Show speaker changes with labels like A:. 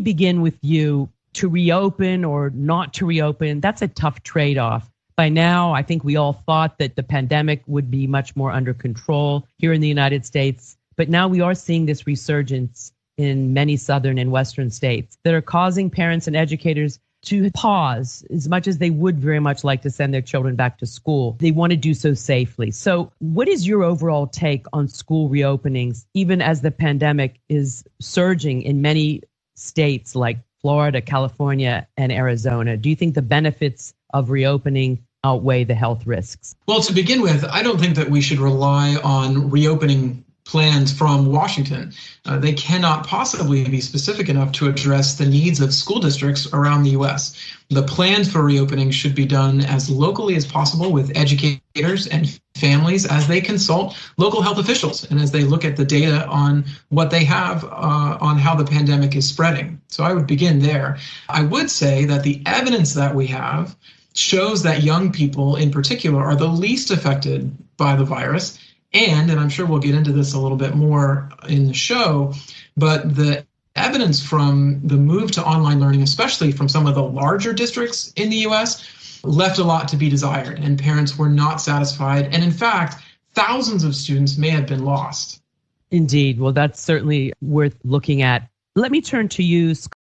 A: begin with you. To reopen or not to reopen, that's a tough trade-off. By now, I think we all thought that the pandemic would be much more under control here in the United States. But now we are seeing this resurgence in many southern and western states that are causing parents and educators to pause as much as they would very much like to send their children back to school. They want to do so safely. So what is your overall take on school reopenings, even as the pandemic is surging in many states like Florida, California, and Arizona? Do you think the benefits of reopening outweigh the health risks?
B: Well, to begin with, I don't think that we should rely on reopening plans from Washington. They cannot possibly be specific enough to address the needs of school districts around the U.S. The plans for reopening should be done as locally as possible with educators and families as they consult local health officials and as they look at the data on what they have on how the pandemic is spreading. So I would begin there. I would say that the evidence that we have shows that young people in particular are the least affected by the virus. And I'm sure we'll get into this a little bit more in the show, but the evidence from the move to online learning, especially from some of the larger districts in the U.S., left a lot to be desired, and parents were not satisfied. And in fact, thousands of students may have been lost.
A: Indeed. Well, that's certainly worth looking at. Let me turn to you,